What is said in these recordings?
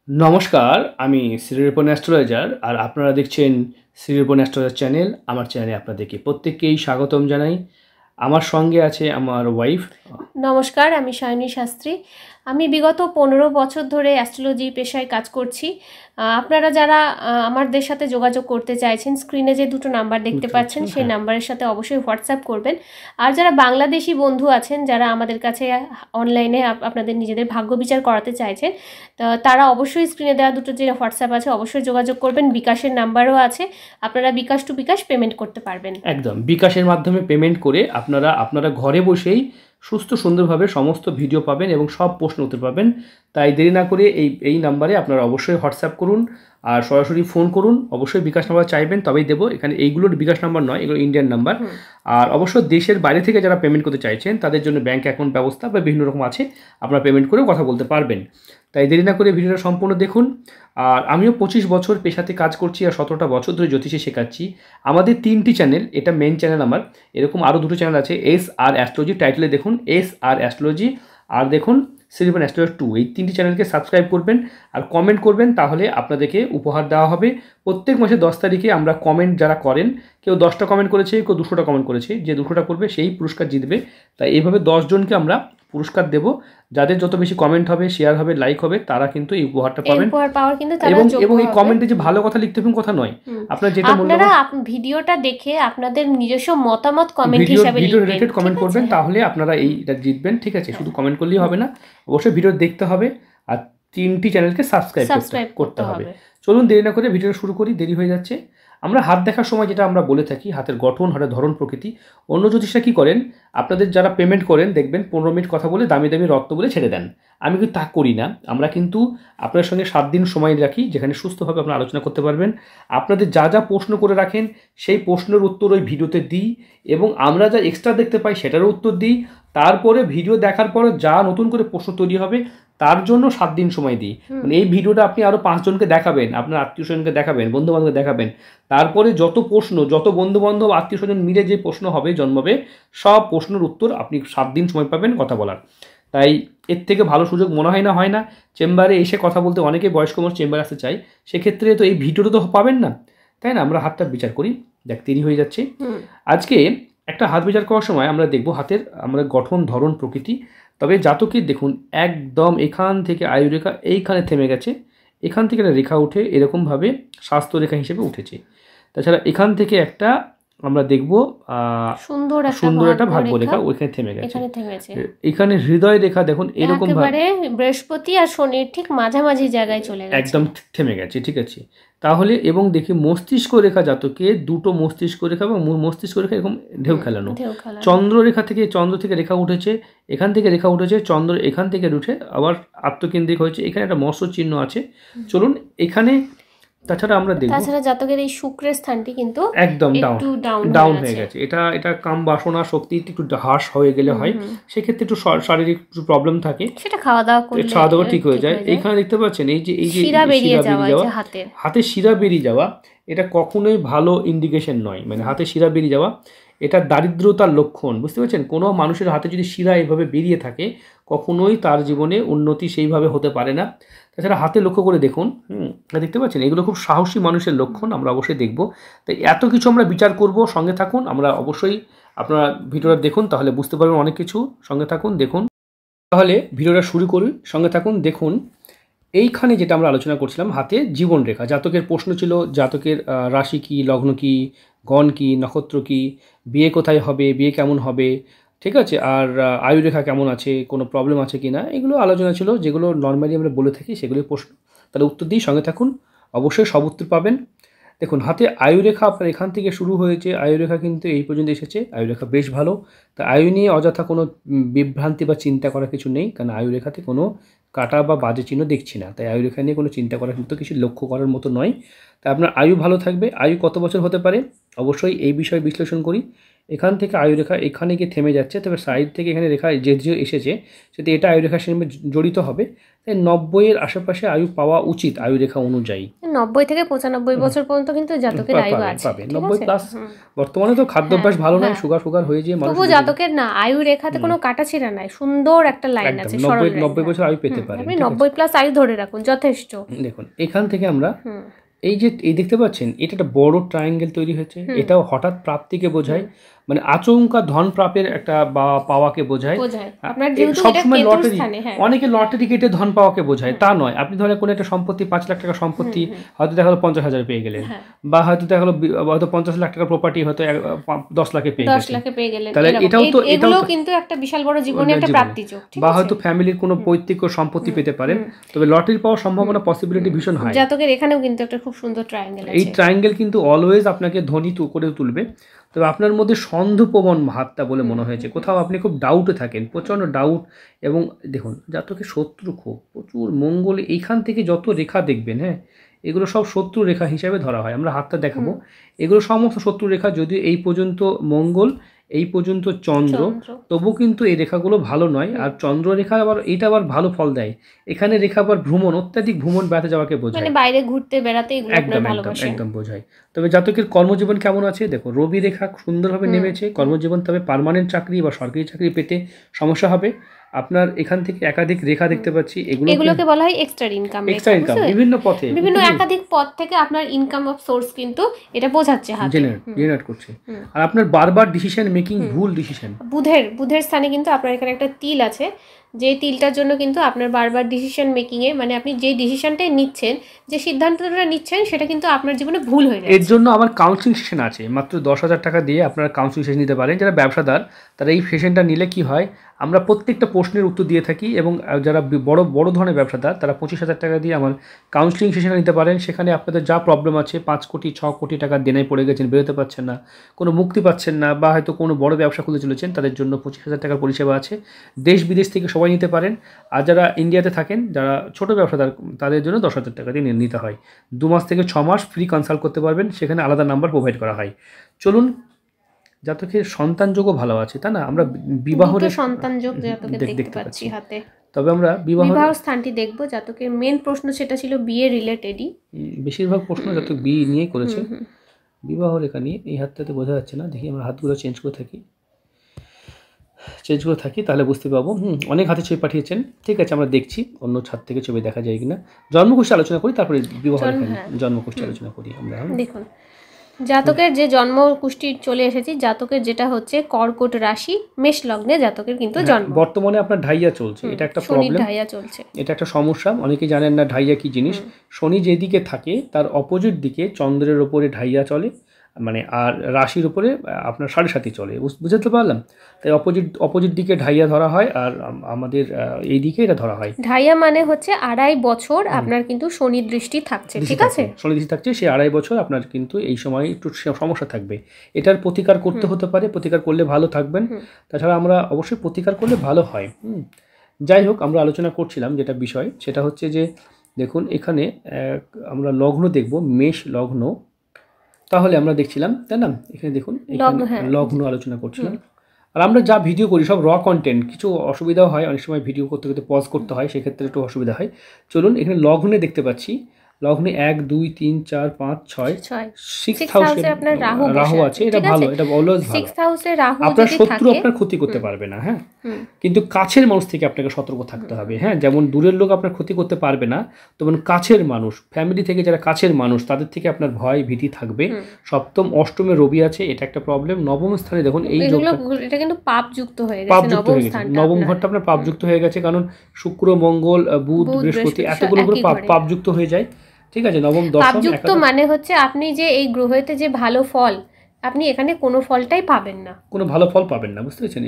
নমস্কার, আমি শ্রীরূপন অ্যাস্ট্রোলজার আর আপনারা দেখছেন শ্রীরূপন অ্যাস্ট্রোলজার চ্যানেল। আমার চ্যানেলে আপনাদেরকে প্রত্যেককেই স্বাগতম জানাই। আমার সঙ্গে আছে আমার ওয়াইফ। নমস্কার, আমি সায়নী শাস্ত্রী। আমি বিগত 15 বছর ধরে অ্যাস্ট্রোলজি পেশায় কাজ করছি। আপনারা যারা আমাদের সাথে যোগাযোগ করতে চাইছেন, স্ক্রিনে যে দুটো নাম্বার দেখতে পাচ্ছেন সেই নাম্বারের সাথে অবশ্যই হোয়াটসঅ্যাপ করবেন। আর যারা বাংলাদেশি বন্ধু আছেন, যারা আমাদের কাছে অনলাইনে আপনাদের নিজেদের ভাগ্য বিচার করাতে চাইছেন, তারা অবশ্যই স্ক্রিনে দেওয়া দুটো যে হোয়াটসঅ্যাপ আছে অবশ্যই যোগাযোগ করবেন। বিকাশের নাম্বারও আছে, আপনারা বিকাশ টু বিকাশ পেমেন্ট করতে পারবেন। একদম বিকাশের মাধ্যমে পেমেন্ট করে আপনারা ঘরে বসেই সুস্থ সুন্দরভাবে সমস্ত ভিডিও পাবেন এবং সব প্রশ্ন উত্তর পাবেন। তাই দেরি না করে এই নাম্বারে আপনারা অবশ্যই হোয়াটসঅ্যাপ করুন আর সরাসরি ফোন করুন। অবশ্যই বিকাশ নাম্বার চাইবেন তবেই দেবো। এখানে এইগুলোর বিকাশ নাম্বার নয়, এগুলো ইন্ডিয়ান নাম্বার। আর অবশ্য দেশের বাইরে থেকে যারা পেমেন্ট করতে চাইছেন তাদের জন্য ব্যাঙ্ক অ্যাকাউন্ট ব্যবস্থা বা বিভিন্ন রকম আছে, আপনারা পেমেন্ট করেও কথা বলতে পারবেন। তাই দেরি না করে ভিডিওটা সম্পূর্ণ দেখুন। আর আমিও 25 বছর পেশাতে কাজ করছি আর 17টা বছর ধরে জ্যোতিষে শেখাচ্ছি। আমাদের 3টি চ্যানেল, এটা মেন চ্যানেল আমার। এরকম আরও 2টো চ্যানেল আছে, এস আর অ্যাস্ট্রোলজি, টাইটেলে দেখুন এস আর অ্যাস্ট্রোলজি, আর দেখুন শ্রীরূপন অ্যাস্ট্রোলজার 2। এই 3টি চ্যানেলকে সাবস্ক্রাইব করবেন আর কমেন্ট করবেন, তাহলে আপনাদেরকে উপহার দেওয়া হবে। প্রত্যেক মাসে 10 তারিখে আমরা কমেন্ট যারা করেন, কেউ 10টা কমেন্ট করেছে, কেউ 200টা কমেন্ট করেছে, যে 200টা করবে সেই পুরস্কার জিতবে। তাই এইভাবে 10 জনকে আমরা পুরস্কার দেব। যাদের যত বেশি কমেন্ট হবে, শেয়ার হবে, লাইক হবে, তারা কিন্তু এই উপহারটা পাবেন। এবং এই কমেন্টে যে ভালো কথা লিখতে হবে কথা নয়, আপনারা যেটা আপনারা ভিডিওটা দেখে আপনাদের নিজস্ব মতামত কমেন্ট হিসেবে ভিডিও রিলেটেড কমেন্ট করবেন, তাহলে আপনারা এইটা জিতবেন। ঠিক আছে, শুধু কমেন্ট করলেই হবে না, অবশ্যই ভিডিও দেখতে হবে আর 3টি চ্যানেলকে সাবস্ক্রাইব করতে হবে। চলুন দেরি না করে ভিডিও শুরু করি, দেরি হয়ে যাচ্ছে। আমরা হাত দেখার সময় যেটা আমরা বলে থাকি, হাতের গঠন, হাতের ধরন, প্রকৃতি। অন্য জ্যোতিষরা কী করেন, আপনাদের যারা পেমেন্ট করেন দেখবেন 15 মিনিট কথা বলে দামি দামি রত্ন বলে ছেড়ে দেন। আমি কিন্তু তা করি না। আমরা কিন্তু আপনার সঙ্গে 7 দিন সময় রাখি, যেখানে সুস্থভাবে আপনারা আলোচনা করতে পারবেন। আপনাদের যা যা প্রশ্ন করে রাখেন সেই প্রশ্নের উত্তর ওই ভিডিওতে দিই, এবং আমরা যা এক্সট্রা দেখতে পাই সেটারও উত্তর দিই। তারপরে ভিডিও দেখার পরে যা নতুন করে প্রশ্ন তৈরি হবে তার জন্য 7 দিন সময় দিই। মানে এই ভিডিওটা আপনি আরও 5 জনকে দেখাবেন, আপনার আত্মীয় স্বজনকে দেখাবেন, বন্ধুবান্ধবকে দেখাবেন। তারপরে যত প্রশ্ন, যত বন্ধুবান্ধব আত্মীয় স্বজন মিলে যে প্রশ্ন হবে, জন্মাবে, সব প্রশ্নের উত্তর আপনি 7 দিন সময় পাবেন কথা বলার। তাই এর থেকে ভালো সুযোগ মনে হয় না। চেম্বারে এসে কথা বলতে অনেকে বয়স্ক মানুষ চেম্বারে আসতে চায়, সেক্ষেত্রে তো এই ভিডিওটা তো পাবেন না, তাই না? আমরা হাতটা বিচার করি, দেখ দেরি হয়ে যাচ্ছে। আজকে একটা হাত বিচার করার সময় আমরা দেখব হাতের আমরা গঠন, ধরন, প্রকৃতি। তবে জাতকের দেখুন একদম এখান থেকে আয়ুরেখা এইখানে থেমে গেছে, এখান থেকে একটা রেখা উঠে এরকমভাবে স্বাস্থ্যরেখা হিসেবে উঠেছে। তাছাড়া এখান থেকে একটা আমরা দেখব সুন্দর একটা ভাগ্যরেখা ওইখানে থেমে গেছে। এখানে হৃদয় রেখা দেখুন এরকম ভাবে বৃহস্পতি আর শনির ঠিক মাঝামাঝি জায়গায় চলে গেছে, একদম থেমে গেছে। ঠিক আছে, তাহলে এবং দেখি মস্তিষ্ক রেখা জাতকে দুটো মস্তিষ্ক রেখা এবং মস্তিষ্ক রেখা এরকম ঢেউ খেলানো। চন্দ্ররেখা থেকে চন্দ্র থেকে রেখা উঠেছে, এখান থেকে রেখা উঠেছে, চন্দ্র এখান থেকে উঠে আবার আত্মকেন্দ্রিক হয়েছে। এখানে একটা মৎস্য চিহ্ন আছে। চলুন এখানে তাছাড়া আমরা দেখব, তাছাড়া জাতকের এই শুক্রের স্থানটি কিন্তু একদম ডাউন হয়ে গেছে। এটা কাম বাসনা শক্তি একটু হ্রাস হয়ে গেলে হয়, সেক্ষেত্রে একটু শারীরিক একটু প্রবলেম থাকে, সেটা খাওয়া দাওয়া ঠিক হয়ে যায়। এইখানে দেখতে পাচ্ছেন এই যে শিরা বেরিয়ে যাওয়া, হাতে শিরা বেরিয়ে যাওয়া, এটা কখনোই ভালো ইন্ডিকেশন নয়। মানে হাতে শিরা বেরিয়ে যাওয়া এটা দারিদ্রতার লক্ষণ, বুঝতে পারছেন? কোনো মানুষের হাতে যদি শিরা এইভাবে বেরিয়ে থাকে, কখনোই তার জীবনে উন্নতি সেইভাবে হতে পারে না। তাছাড়া হাতে লক্ষ্য করে দেখুন, দেখতে পাচ্ছেন এগুলো খুব সাহসী মানুষের লক্ষণ, আমরা অবশ্যই দেখব। তাই এত কিছু আমরা বিচার করব, সঙ্গে থাকুন। আমরা অবশ্যই আপনারা ভিডিওটা দেখুন, তাহলে বুঝতে পারবেন অনেক কিছু। সঙ্গে থাকুন, দেখুন। তাহলে ভিডিওটা শুরু করি, সঙ্গে থাকুন, দেখুন। এইখানে যেটা আমরা আলোচনা করছিলাম হাতে জীবনরেখা, জাতকের প্রশ্ন ছিল জাতকের রাশি কী, লগ্ন কী, গণ কী, নক্ষত্র কী, বিয়ে কোথায় হবে, বিয়ে কেমন হবে, ঠিক আছে, আর আয়ুরেখা কেমন আছে, কোনো প্রবলেম আছে কি না, এগুলো আলোচনা ছিল, যেগুলো নর্মালি আমরা বলে থাকি, সেগুলোই প্রশ্ন। তাহলে উত্তর দিই, সঙ্গে থাকুন, অবশ্যই সব উত্তর পাবেন। দেখুন হাতে আয়ুরেখা আপনার এখান থেকে শুরু হয়েছে, আয়ুরেখা কিন্তু এই পর্যন্ত এসেছে। আয়ুরেখা বেশ ভালো। তা আয়ু নিয়ে অযথা কোনো বিভ্রান্তি বা চিন্তা করার কিছু নেই, কারণ আয়ুরেখাতে কোনো কাটা বা বাজে চিহ্ন দেখছি না। তাই আয়ুরেখা নিয়ে কোনো চিন্তা করার মতো কিছু লক্ষ্য করার মতো নয়। তাই আপনার আয়ু ভালো থাকবে। আয়ু কত বছর হতে পারে? অবশ্যই এই বিষয়ে বিশ্লেষণ করি। এখান থেকে আয়ুরেখা এখানে গিয়ে থেমে যাচ্ছে, তবে সাইড থেকে এখানে রেখা যে এসেছে সেটা এটা আয়ুরেখার সঙ্গে জড়িত হবে, তাই 90-এর আশেপাশে আয়ু পাওয়া উচিত আয়ুরেখা অনুযায়ী। 90 থেকে 95 বছর পর্যন্ত কিন্তু জাতকের আয়ু আছে, পাবে 90+। বর্তমানে তো খাদ্যাভ্যাস ভালো নয়, সুগার হয়ে যায় মানুষ, তবু জাতকের না আয়ু রেখাতে কোনো কাটাছেঁড়া নাই, সুন্দর একটা লাইন আছে, 90 বছর আয়ু পেতে পারে। আপনি 90+ আয়ু ধরে রাখুন, যথেষ্ট। দেখুন এখান থেকে আমরা এই যে এই দেখতে পাচ্ছেন এটা একটা বড় ট্রায়াঙ্গেল তৈরি হয়েছে, এটাও হঠাৎ প্রাপ্তিকে বোঝায়, মানে আচমকা ধন প্রাপের একটা বা পাওয়াকে বোঝায়। সবসময় লটারি, অনেকে লটারি কেটে ধন পাওয়াকে বোঝায়, তা নয়। আপনি ধরেন কোনো একটা সম্পত্তি 5 লাখ টাকা সম্পত্তি হয়তো দেখা গেলো 50,000 পেয়ে গেলেন, বা হয়তো দেখা গেলো হয়তো 50 লাখ টাকার প্রপার্টি হয়তো 10 লাখে পেয়ে গেলেন, তাহলে এটাও কিন্তু একটা বিশাল বড় জীবনে একটা প্রাপ্তি যোগ। বা হয়তো ফ্যামিলির কোনো পৈতৃক সম্পত্তি পেতে পারেন, তবে লটারি পাওয়ার সম্ভাবনা পসিবিলিটি ভীষণ হাই। জাতকের এখানেও কিন্তু একটা খুব সুন্দর ট্রায়াঙ্গেল আছে। এই ট্রায়াঙ্গেল কিন্তু অলওয়েজ আপনাকে ধনী করে তুলবে। তবে আপনার মধ্যে সন্দেহপ্রবণ হাতটা বলে মনে হয়েছে, কোথাও আপনি খুব ডাউটে থাকেন, প্রচণ্ড ডাউট। এবং দেখুন জাতকের শত্রু খুব প্রচুর, মঙ্গল এইখান থেকে যত রেখা দেখবেন, হ্যাঁ এগুলো সব শত্রু রেখা হিসাবে ধরা হয়। আমরা হাতটা দেখাবো, এগুলো সমস্ত শত্রু রেখা। যদিও এই পর্যন্ত মঙ্গল, এই পর্যন্ত চন্দ্র, তবু কিন্তু এই রেখাগুলো ভালো নয়। আর চন্দ্র রেখা আবার এটা আবার ভালো ফল দেয়। এখানে রেখা আবার ভ্রমণ, অত্যাধিক ভ্রমণ বেড়াতে যাওয়াকে বোঝায়, মানে বাইরে ঘুরতে বেড়াতে একদম বোঝায়। তবে জাতকের কর্মজীবন কেমন আছে দেখো, রবি রেখা সুন্দরভাবে নেমেছে কর্মজীবন। তবে পার্মানেন্ট চাকরি বা সরকারি চাকরি পেতে সমস্যা হবে। আপনার এখান থেকে একাধিক রেখা দেখতে পাচ্ছি, এগুলোকে বলা হয় এক্সট্রা ইনকাম। বিভিন্ন পথে, বিভিন্ন একাধিক পথ থেকে আপনার ইনকাম অফ সোর্স কিন্তু এটা বোঝাচ্ছে, হাতে জেনারেট করছে। আর আপনার বারবার ডিসিশন মেকিং, ভুল ডিসিশন। বুধের স্থানে কিন্তু আপনার এখানে একটা তিল আছে, যে তিলটার জন্য কিন্তু আপনার বারবার ডিসিশন মেকিংয়ে, মানে আপনি যে ডিসিশনটাই নিচ্ছেন, যে সিদ্ধান্তটা নিচ্ছেন, সেটা কিন্তু আপনার জীবনে ভুল হয়ে যাচ্ছে। এর জন্য আমার কাউন্সিলিং সেশন আছে, মাত্র 10,000 টাকা দিয়ে আপনারা কাউন্সিলিং সেশন নিতে পারেন। যারা ব্যবসাদার তারা এই সেশনটা নিলে কি হয়, আমরা প্রত্যেকটা প্রশ্নের উত্তর দিয়ে থাকি। এবং যারা বড় ধরনের ব্যবসাদার তারা 25,000 টাকা দিয়ে আমার কাউন্সিলিং সেশন নিতে পারেন। সেখানে আপনাদের যা প্রবলেম আছে, 5 কোটি 6 কোটি টাকা দেনায় পড়ে গেছেন, বেরোতে পারছেন না, কোনো মুক্তি পাচ্ছেন না, বা হয়তো কোনো বড় ব্যবসা খুলে চলেছেন, তাদের জন্য 25,000 টাকার পরিষেবা আছে। দেশ বিদেশ থেকে সবাই নিতে পারেন। আর যারা ইন্ডিয়াতে থাকেন, যারা ছোট ব্যবসাদার, তাদের জন্য 10,000 টাকা দিয়ে নিতে হয়। 2 মাস থেকে 6 মাস ফ্রি কনসাল্ট করতে পারবেন, সেখানে আলাদা নাম্বার প্রোভাইড করা হয়। চলুন, জাতকের সন্তান যোগও ভালো আছে, তাই না? আমরা বিবাহের সন্তান যোগ জাতকে দেখতে পাচ্ছি হাতে। তবে আমরা বিবাহ স্থানটি দেখব। জাতকের মেন প্রশ্ন সেটা ছিল বিয়ে রিলেটেডই, বেশিরভাগ প্রশ্ন জাতক বিয়ে নিয়ে করেছে। বিবাহ রেখা নিয়ে এই হাতটাতে বোঝা যাচ্ছে না, দেখি আমরা হাতগুলো চেঞ্জ করে থাকি, তাহলে বুঝতে পারবো। অনেক হাতে ছবি পাঠিয়েছেন, ঠিক আছে, আমরা দেখছি অন্য ছাদ থেকে ছবি দেখা যায় কিনা। জন্মকুষ্ঠী আলোচনা করি, তারপরে বিবাহ রেখা নিয়ে জন্মকুষ্ঠী আলোচনা করি আমরা। দেখুন জাতকের যে জন্ম কুষ্টি চলে এসেছি, জাতকের যেটা হচ্ছে কর্কট রাশি, মেষ লগ্নে জাতকের কিন্তু জন্ম। বর্তমানে আপনার ঢাইয়া চলছে, এটা একটা প্রবলেম, ঢাইয়া চলছে, এটা একটা সমস্যা। অনেকে জানেন না ঢাইয়া কি জিনিস। শনি যেদিকে থাকে তার অপোজিট দিকে চন্দ্রের ওপরে ঢাইয়া চলে, মানে আর রাশির উপরে আপনার 7.5 চলে, বুঝতে পারলাম। তাই অপোজিট দিকে ঢাইয়া ধরা হয়, আর আমাদের এই দিকে এটা ধরা হয়। ঢাইয়া মানে হচ্ছে 2.5 বছর আপনার কিন্তু শনি দৃষ্টি থাকছে, ঠিক আছে, শনি দৃষ্টি থাকছে। সেই 2.5 বছর আপনার কিন্তু এই সময় একটু সমস্যা থাকবে। এটার প্রতিকার করতে হতে পারে, প্রতিকার করলে ভালো থাকবেন। তাছাড়া আমরা অবশ্যই প্রতিকার করলে ভালো হয়। যাই হোক, আমরা আলোচনা করছিলাম যেটা বিষয়, সেটা হচ্ছে যে দেখুন এখানে আমরা লগ্ন দেখব, মেষ লগ্ন। তাহলে আমরা দেখছিলাম, তাই না, এখানে দেখুন লগ্ন আলোচনা করছিলাম। আর আমরা যা ভিডিও করি সব র কন্টেন্ট, কিছু অসুবিধাও হয়, অনেক সময় ভিডিও করতে করতে পজ করতে হয়, সেক্ষেত্রে একটু অসুবিধা হয়। চলুন, এখানে লগ্নে দেখতে পাচ্ছি, লগ্নে 1 2 3 4 5 6 6th হাউসে আপনার রাহু আছে। এটা ভালো, এটা অলওয়েজ ভালো। 6th হাউসে রাহু আপনার শত্রু আপনার ক্ষতি করতে পারবে না, হ্যাঁ, কিন্তু কাছের মানুষ থেকে আপনাকে সতর্ক থাকতে হবে। হ্যাঁ, যেমন দূরের লোক আপনার ক্ষতি করতে পারবে না, তেমন কাছের মানুষ, ফ্যামিলি থেকে যারা কাছের মানুষ, তাদের থেকে আপনার ভয় ভীতি থাকবে। সপ্তম অষ্টমে রবি আছে, এটা একটা প্রবলেম। নবম স্থানে দেখুন এই যোগটা, এটা কিন্তু পাপযুক্ত হয়ে গেছে, নবম ঘরটা আপনার পাপযুক্ত হয়ে গেছে, কারণ শুক্র মঙ্গল বুধ বৃহস্পতি এতগুলো করে পাপযুক্ত হয়ে যায়, ঠিক আছে। নবম দশম পাপযুক্ত মানে হচ্ছে আপনি যে এই গ্রহেতে যে ভালো ফল, আপনি এখানে কোনো ফলটাই পাবেন না, কোনো ভালো ফল পাবেন না, বুঝতে পেরেছেন।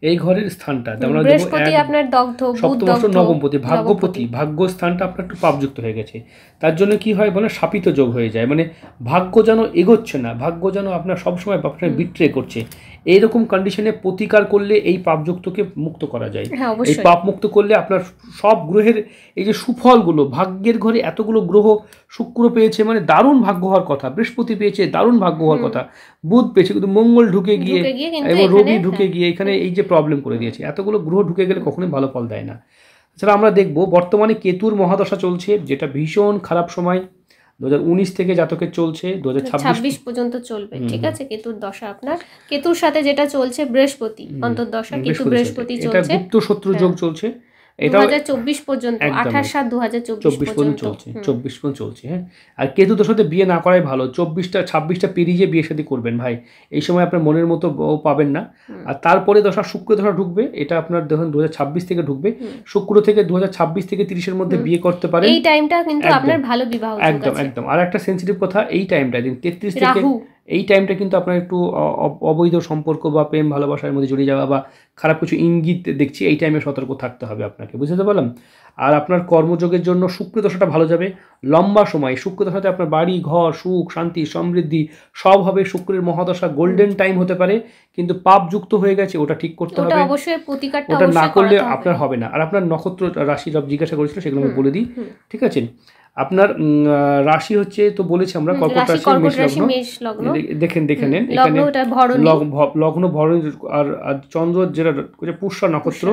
এই ঘরের স্থানটা আমরা বৃহস্পতি আপনার দগ্ধ, সপ্তম অষ্টম নবমপতি, ভাগ্যপতি, ভাগ্য স্থানটা আপনার একটু পাপযুক্ত হয়ে গেছে। তার জন্য কি হয় বলে শাপিত যোগ হয়ে যায়, মানে ভাগ্য যেন এগোচ্ছে না, ভাগ্য যেন আপনার সবসময় আপনার বিট্রে করছে। এইরকম কন্ডিশনে প্রতিকার করলে এই পাপযুক্তকে মুক্ত করা যায়। এই পাপ মুক্ত করলে আপনার সব গ্রহের এই যে সুফলগুলো, ভাগ্যের ঘরে এতগুলো গ্রহ, শুক্র পেয়েছে মানে দারুণ ভাগ্য হওয়ার কথা, বৃহস্পতি পেয়েছে দারুণ ভাগ্য হওয়ার কথা, বুধ পেয়েছে, কিন্তু মঙ্গল ঢুকে গিয়ে এবং রবি ঢুকে গিয়ে এখানে এই যে প্রবলেম করে দিয়েছে। এতগুলো গ্রহ ঢুকে গেলে কখনোই ভালো ফল দেয় না। এছাড়া আমরা দেখব বর্তমানে কেতুর মহাদশা চলছে, যেটা ভীষণ খারাপ সময়। 2019 থেকে জাতকের চলছে 2026 পর্যন্ত চলবে। ঠিক আছে, কেতুর দশা আপনার, কেতুর সাথে যেটা চলছে বৃহস্পতি অন্তর্দশা, কেতু বৃহস্পতি চলছে, এটা গুপ্ত শত্রু যোগ চলছে। এটা 2024 পর্যন্ত, 28/7/2024 পর্যন্ত চলছে, 24 পর্যন্ত চলছে। হ্যাঁ, আর কেতু দশাতে বিয়ে না করাই ভালো। 26টা পেরিয়ে বিয়ে শাদী করবেন ভাই, এই সময় আপনার মনের মতো পাবেন না। আর তারপরে দশা শুক্র দশা ঢুকবে, এটা আপনার দেখুন 2026 থেকে ঢুকবে। শুক্র থেকে 2026 থেকে 30-এর মধ্যে বিয়ে করতে পারেন। এই টাইমটা কিন্তু আপনার ভালো বিবাহ যোগ আছে। একদম। আর একটা সেনসিটিভ কথা, এই টাইমটা দিন 33 থেকে এই টাইমটা কিন্তু আপনার একটু অবৈধ সম্পর্ক বা প্রেম ভালোবাসার মধ্যে জড়িয়ে যাওয়া বা খারাপ কিছু ইঙ্গিত দেখছি, এই টাইমে সতর্ক থাকতে হবে আপনাকে, বুঝতে পারলাম। আর আপনার কর্মযোগের জন্য শুক্র দশাটা ভালো যাবে, লম্বা সময়। শুক্র দশাতে আপনার বাড়ি ঘর, সুখ শান্তি সমৃদ্ধি সব হবে। শুক্রের মহাদশা গোল্ডেন টাইম হতে পারে, কিন্তু পাপ যুক্ত হয়ে গেছে, ওটা ঠিক করতে হবে, ওটা না করলে আপনার হবে না। আর আপনার নক্ষত্র রাশি সব জিজ্ঞাসা করেছিল, সেগুলো আমি বলে দিই, ঠিক আছে। আপনার রাশি হচ্ছে তো বলেছি আমরা কর্কট রাশি, মেষ লগ্ন। দেখে নেন এখানে লগ্ন ভরণী আর চন্দ্র যেটা পুষ্যা নক্ষত্র,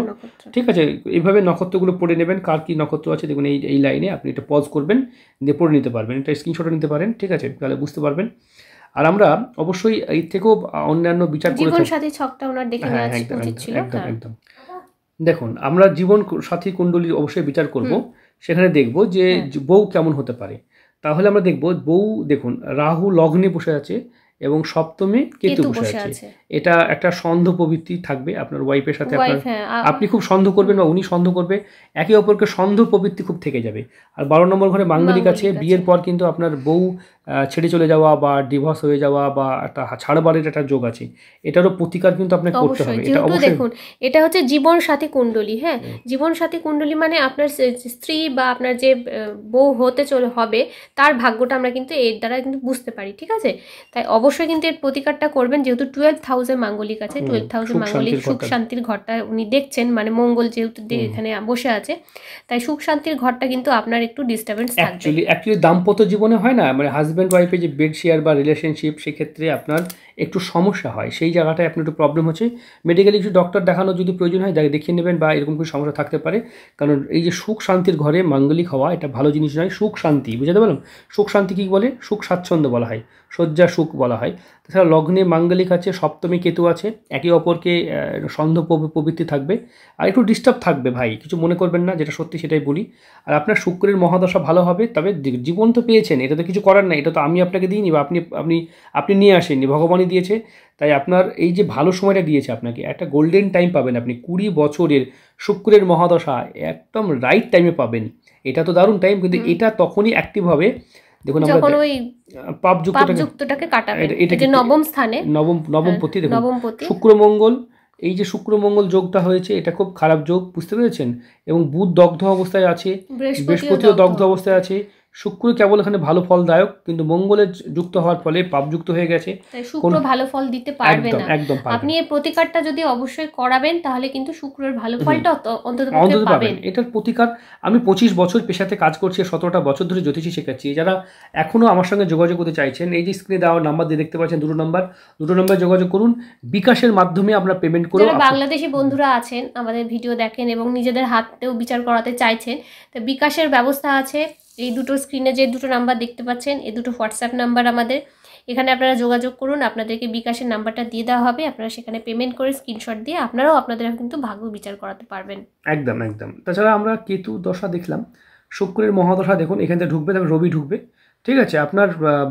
ঠিক আছে। এইভাবে নক্ষত্রগুলো পড়ে নেবেন, কার কি নক্ষত্র আছে দেখুন এই লাইনে। আপনি এটা পজ করবেন, দিয়ে পড়ে নিতে পারবেন, এটা স্ক্রিনশট নিতে পারেন, ঠিক আছে, তাহলে বুঝতে পারবেন। আর আমরা অবশ্যই এই থেকেও অন্যান্য বিচার করে জীবনসাথী ছকটা ওনার দেখে নেওয়া উচিত ছিল। একদম দেখুন, আমরা জীবন সাথী কুণ্ডলী অবশ্যই বিচার করব, সেখানে দেখব যে বউ কেমন হতে পারে। তাহলে আমরা দেখব বউ, দেখুন রাহু লগ্নে বসে আছে এবং সপ্তমে কেতু বসে আছে। এটা একটা সন্দেহ প্রবৃত্তি থাকবে আপনার ওয়াইফের সাথে, আপনি খুব সন্দেহ করবেন বা উনি সন্দেহ করবে, একে অপরকে সন্দেহ প্রবৃত্তি খুব থেকে যাবে। আর 12 নম্বর ঘরে মাঙ্গলিক আছে, বিয়ের পর কিন্তু আপনার বউ ছেড়ে চলে যাওয়া বা ডিভোর্স হয়ে যাওয়া বা একটা ছাড়বাড়ির একটা যোগ আছে, এটারও প্রতিকার কিন্তু আপনাকে করতে হবে। এটা অবশ্যই দেখুন, এটা হচ্ছে জীবন সাথী কুণ্ডলী। হ্যাঁ, জীবন সাথী কুণ্ডলী মানে আপনার স্ত্রী বা আপনার যে বউ হতে হবে তার ভাগ্যটা আমরা কিন্তু এর দ্বারা কিন্তু বুঝতে পারি, ঠিক আছে। তাই অবশ্যই কিন্তু এর প্রতিকারটা করবেন, যেহেতু 12,000 মাঙ্গলিক আছে, 12,000 মাঙ্গলিক সুখ শান্তির ঘরটা উনি দেখছেন, মানে মঙ্গল যেহেতু এখানে বসে আছে, তাই সুখ শান্তির ঘরটা কিন্তু আপনার একটু ডিস্টারবেন্স থাকবে। অ্যাকচুয়ালি দাম্পত্য জীবনে হয় না, মানে হাজব্যান্ড ওয়াইফের যে বেড শেয়ার বা রিলেশনশিপ, সেক্ষেত্রে আপনার একটু সমস্যা হয়, সেই জায়গাটায় আপনার একটু প্রবলেম হচ্ছে। মেডিকেলি কিছু ডক্টর দেখানো যদি প্রয়োজন হয় দেখিয়ে নেবেন, বা এরকম কিছু সমস্যা থাকতে পারে। কারণ এই যে সুখ শান্তির ঘরে মাঙ্গলিক হওয়া এটা ভালো জিনিস নয়। সুখ শান্তি বুঝতে পারলাম, সুখ শান্তি কী বলে, সুখ স্বাচ্ছন্দ্য বলা হয়, শয্যা সুখ বলা হয়। তাছাড়া লগ্নে মাঙ্গলিক আছে, সপ্তমে কেতু আছে, একে অপরকে সন্দেহ প্রবৃত্তি থাকবে, আর একটু ডিস্টার্ব থাকবে ভাই, কিছু মনে করবেন না, যেটা সত্যি সেটাই বলি। আর আপনার শুক্রের মহাদশা ভালো হবে, তবে জীবন তো পেয়েছেন, এটা তো কিছু করার নাই, এটা তো আমি আপনাকে দিইনি বা আপনি নিয়ে আসেননি, ভগবানই দিয়েছে। তাই আপনার এই যে ভালো সময়টা দিয়েছে আপনাকে, একটা গোল্ডেন টাইম পাবেন আপনি, 20 বছরের শুক্রের মহাদশা একদম রাইট টাইমে পাবেন। এটা তো দারুণ টাইম, কিন্তু এটা তখনই অ্যাক্টিভ হবে দেখুন যখন ওই পাপযুক্তটাকে কাটাবেন। এটা যে নবম স্থানে, নবমপতি, দেখুন শুক্র মঙ্গল, এই যে শুক্র মঙ্গল যোগটা হয়েছে, এটা খুব খারাপ যোগ, বুঝতে পেরেছেন। এবং বুধ দগ্ধ অবস্থায় আছে, বৃহস্পতিও দগ্ধ অবস্থায় আছে, শুক্র কেবল এখানে ভালো ফলদায়ক, কিন্তু মঙ্গলের যুক্ত হওয়ার ফলে পাপযুক্ত হয়ে গেছে, শুক্র ভালো ফল দিতে পারবে না। আপনি এই প্রতিকারটা যদি অবশ্যই করাবেন, তাহলে কিন্তু শুক্রের ভালো ফলটা অন্তত পাবেন। এটার প্রতিকার আমি 25 বছর পেশাতে কাজ করছি, 17টা বছর ধরে জ্যোতিষী শেখাচ্ছি। যারা এখনো আমার সঙ্গে যোগাযোগ করতে চাইছেন, এই যে স্ক্রিনে দেওয়া নাম্বার দিয়ে দেখতে পাচ্ছেন, দুটো নাম্বার যোগাযোগ করুন। বিকাশের মাধ্যমে আমরা পেমেন্ট করব। যারা বাংলাদেশি বন্ধুরা আছেন, আমাদের ভিডিও দেখেন এবং নিজেদের হাতেও বিচার করাতে চাইছেন, তো বিকাশের ব্যবস্থা আছে। এই দুটো স্ক্রিনে যে দুটো নাম্বার দেখতে পাচ্ছেন, এই দুটো হোয়াটসঅ্যাপ নাম্বার আমাদের, এখানে আপনারা যোগাযোগ করুন, আপনাদেরকে বিকাশের নাম্বারটা দিয়ে দেওয়া হবে, আপনারা সেখানে পেমেন্ট করে স্ক্রিনশট দিয়ে আপনারাও আপনাদের কিন্তু ভাগ্য বিচার করাতে পারবেন। একদম। তাছাড়া আমরা কেতু দশা দেখলাম, শুক্রের মহাদশা দেখুন, এখান থেকে ঢুকবে, তারপর রবি ঢুকবে, ঠিক আছে। আপনার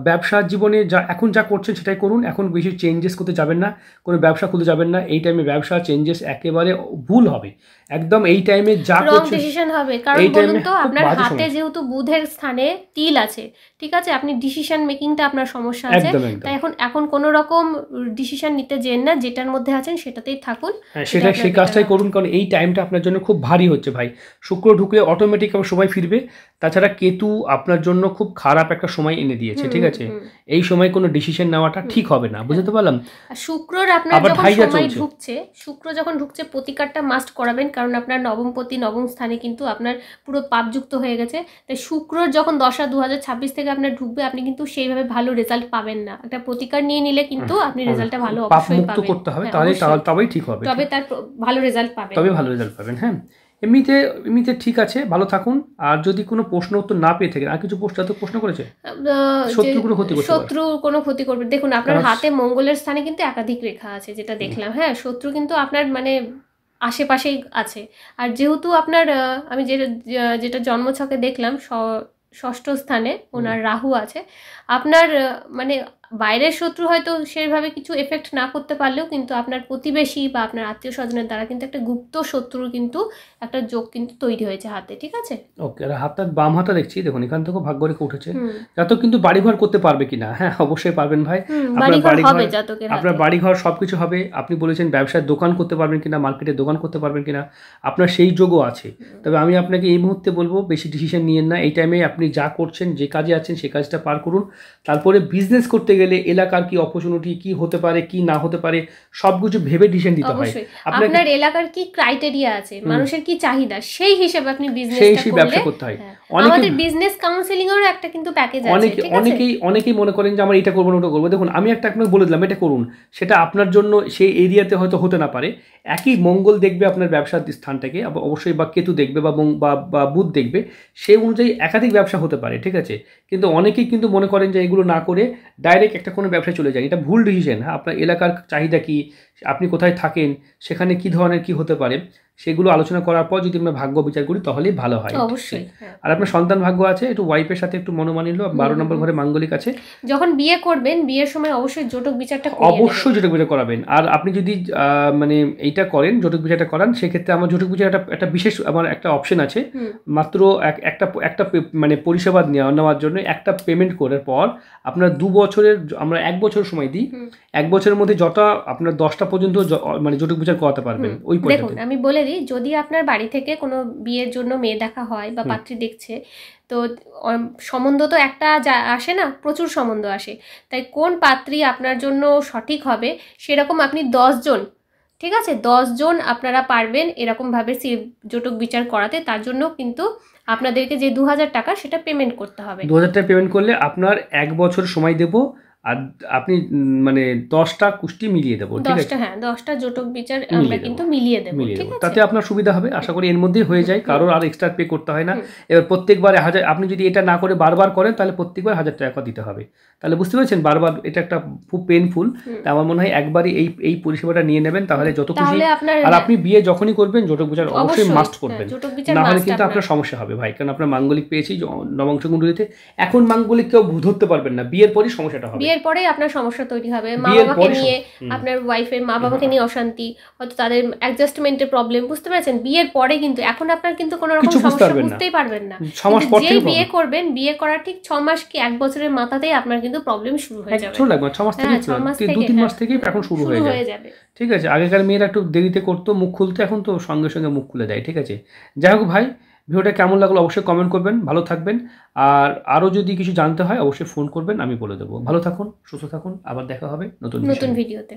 ব্যবসার জীবনে এখন যা করছেন সেটাই করুন, এখন বেশি চেঞ্জেস করতে যাবেন না, কোনো ব্যবসা খুলতে যাবেন না। এই টাইমে ব্যবসা চেঞ্জেস একেবারে ভুল হবে, একদম এই টাইমে যা করছেন ডিসিশন হবে। কারণ বলুন তো, আপনার হাতে যেহেতু বুধের স্থানে তিল আছে, ঠিক আছে, আপনি ডিসিশন মেকিংটা আপনার সমস্যা আছে, তাই এখন কোনো রকম ডিসিশন নিতে যেন না, যেটার মধ্যে আছেন সেটাতেই থাকুন, সেই কাজটাই করুন। কারণ এই টাইমটা আপনার জন্য খুব ভারী হচ্ছে ভাই। শুক্র ঢুকলে অটোমেটিক সবাই ফিরবে। তাছাড়া কেতু আপনার জন্য খুব খারাপ একটা একটা সময় এনে দিয়েছে, ঠিক আছে? এই সময় কোনো ডিসিশন নেওয়াটা ঠিক হবে না, বুঝতে পারলাম। শুক্রর আপনার যখন সময় ঢুকছে, শুক্র যখন ঢুকছে প্রতিকারটা মাস্ট করাবেন, কারণ আপনার নবমপতি নবম স্থানে কিন্তু আপনার পুরো পাপযুক্ত হয়ে গেছে। তাই শুক্রর যখন দশা 2026 থেকে আপনার ঢুকবে, আপনি কিন্তু সেইভাবে ভালো রেজাল্ট পাবেন না। একটা প্রতিকার নিয়ে নিলে কিন্তু আপনি রেজাল্টটা ভালো অবশ্যই পাবেন, করতে হবে, তবেই ঠিক হবে, তবে তার ভালো রেজাল্ট পাবেন, হ্যাঁ। এমনিতে ঠিক আছে, ভালো থাকুন। আর যদি কোনো প্রশ্ন উত্তর না পেয়ে থাকেন, আর কিছু প্রশ্ন করেছে, শত্রু কোনো ক্ষতি করবে, দেখুন আপনার হাতে মঙ্গলের স্থানে কিন্তু একাধিক রেখা আছে, যেটা দেখলাম, হ্যাঁ। শত্রু কিন্তু আপনার মানে আশেপাশেই আছে। আর যেহেতু আপনার আমি যেটা জন্মছকে দেখলাম, ষষ্ঠ স্থানে ওনার রাহু আছে, আপনার মানে বাইরের শত্রু হয়তো সেভাবে কিছু এফেক্ট না করতে পারলেও কিন্তু আপনার প্রতিবেশী বা আপনার আত্মীয় স্বজনের দ্বারা কিন্তু একটা গুপ্ত শত্রুর কিন্তু একটা যোগ কিন্তু তৈরি হয়েছে হাতে, ঠিক আছে? ওকে। আর হাতটা বাম হাতটা দেখছি, দেখুন এখান থেকে ভাগ্য রেখে উঠেছে। জাতক কিন্তু বাড়িঘর করতে পারবে কিনা? হ্যাঁ, অবশ্যই পারবেন ভাই। আপনার বাড়িঘর সবকিছু হবে। আপনি বলেছেন ব্যবসার দোকান করতে পারবেন কিনা, মার্কেটের দোকান করতে পারবেন কিনা, আপনার সেই যোগও আছে। তবে আমি আপনাকে এই মুহূর্তে বলবো, বেশি ডিসিশন নিয়েন না। এই টাইমে আপনি যা করছেন, যে কাজে আছেন, সেই কাজটা পার করুন। তারপরে বিজনেস করতে গেলে এলাকার কি অপরচুনিটি, কি হতে পারে, কি না হতে পারে, সবকিছু ভেবে ডিসিশন দিতে হয়। আপনার এলাকার কি ক্রাইটেরিয়া আছে, মানুষের কি চাহিদা, সেই হিসেবে আপনি ব্যবসা করতে হয়। আমাদের বিজনেস কাউন্সেলিং এরও একটা কিন্তু প্যাকেজ আছে, ঠিক আছে? অনেকেই মনে করেন যে আমরা এটা করবো না, ওটা করবো। দেখুন, আমি আপনাকে বলে দিলাম এটা করুন, সেটা আপনার জন্য সেই এরিয়াতে হয়তো হতে না পারে। একই মঙ্গল দেখবে আপনার ব্যবসার স্থানটাকে, অবশ্যই, বা কেতু দেখবে বা বুধ দেখবে, সেই অনুযায়ী একাধিক ব্যবসা হতে পারে, ঠিক আছে? কিন্তু অনেকেই কিন্তু মনে করেন যে এগুলো না করে ডাইরেক্ট একটা কোনো ব্যবসায় চলে যায়, এটা ভুল ডিসিশন। হ্যাঁ, আপনার এলাকার চাহিদা কি, আপনি কোথায় থাকেন, সেখানে কি ধরনের কি হতে পারে, সেগুলো আলোচনা করার পর যদি আমরা ভাগ্য বিচার করি তাহলেই ভালো হয়, অবশ্যই। আর আপনার সন্তান ভাগ্য আছে, একটু ওয়াইফের সাথে একটু মনোমালিন্য, 12 নম্বর ঘরে মাঙ্গলিক আছে। যখন বিয়ে করবেন, বিয়ের সময় অবশ্যই জটক বিচারটা করাবেন। আর আপনি যদি মানে এইটা করেন, জটক বিচারটা করান, সেক্ষেত্রে আমার জটক বিচার একটা বিশেষ আমার একটা অপশন আছে, মাত্র একটা মানে পরিষেবা নেওয়ার জন্য একটা পেমেন্ট করার পর আপনার 2 বছরের, আমরা 1 বছর সময় দিই, 1 বছরের মধ্যে যত আপনার 10টা পর্যন্ত মানে জটক বিচার করাতে পারবেন। ওই পদ্ধতি আমি বলে দিই, যদি আপনার বাড়ি থেকে কোনো বিয়ের জন্য মেয়ে দেখা হয় বা পাত্রী দেখছে, তো সম্বন্ধ তো একটা আসে না, প্রচুর সম্বন্ধ আসে। তাই কোন পাত্রী আপনার জন্য সঠিক হবে, সেরকম আপনি 10 জন, ঠিক আছে, 10 জন আপনারা পারবেন এরকমভাবে জটক বিচার করাতে। তার জন্য কিন্তু আপনাদেরকে যে 2000 টাকা সেটা পেমেন্ট করতে হবে। 2000 টাকা পেমেন্ট করলে আপনার 1 বছর সময় দেবো, আর আপনি মানে 10টা কুষ্টি মিলিয়ে দেবো, ঠিক আছে? হ্যাঁ, 10টা জটক বিচার আমরা কিন্তু মিলিয়ে দেবো, ঠিক আছে? তাতে আপনার সুবিধা হবে, আশা করি এর মধ্যেই হয়ে যায়, কারোর আর এক্সট্রা পে করতে হয় না। এবার প্রত্যেকবার 1000, আপনি যদি এটা না করে বারবার করেন, তাহলে প্রত্যেকবার 1000 টাকা দিতে হবে। তাহলে বুঝতে পেরেছেন, বারবার এটা একটা খুব পেইনফুল। তা আমার মনে হয় একবারই এই পরিষেবাটা নিয়ে নেবেন, তাহলে যত খুশি। আর আপনি বিয়ে যখনই করবেন, জটক বিচার অবশ্যই মাস্ট করবেন, না হলে কিন্তু আপনার সমস্যা হবে ভাই। কারণ আপনার মাঙ্গলিক পেয়েছি নবংশ কুণ্ডলিতে, এখন মাঙ্গলিক কেউ ধরতে পারবেন না, বিয়ের পরই সমস্যাটা হবে। বিয়ের পরে আপনার সমস্যা তৈরি হবে, মা বাবাকে নিয়ে, আপনার ওয়াইফের মা বাবাকে নিয়ে অশান্তি, হয়তো তাদের অ্যাডজাস্টমেন্টের প্রবলেম, বুঝতে পারছেন? বিয়ের পরে কিন্তু এখন আপনার কিন্তু কোনো রকম সমস্যা বুঝতেই পারবেন না। যে বিয়ে করবেন, বিয়ে করার ঠিক 6 মাস কি 1 বছরের মাথাতেই আপনার কিন্তু প্রবলেম শুরু হয়ে যাবে। 6 মাস থেকে 2-3 মাস থেকেই এখন শুরু হয়ে যাবে, ঠিক আছে? আগেকার মেয়েরা একটু দেরিতে করতো মুখ খুলতে, এখন তো সঙ্গে সঙ্গে মুখ খুলে দেয়, ঠিক আছে? যাই হোক ভাই, ভিডিওটা কেমন লাগলো অবশ্যই কমেন্ট করবেন, ভালো থাকবেন। আর আরও যদি কিছু জানতে হয় অবশ্যই ফোন করবেন, আমি বলে দেবো। ভালো থাকুন, সুস্থ থাকুন, আবার দেখা হবে নতুন ভিডিওতে।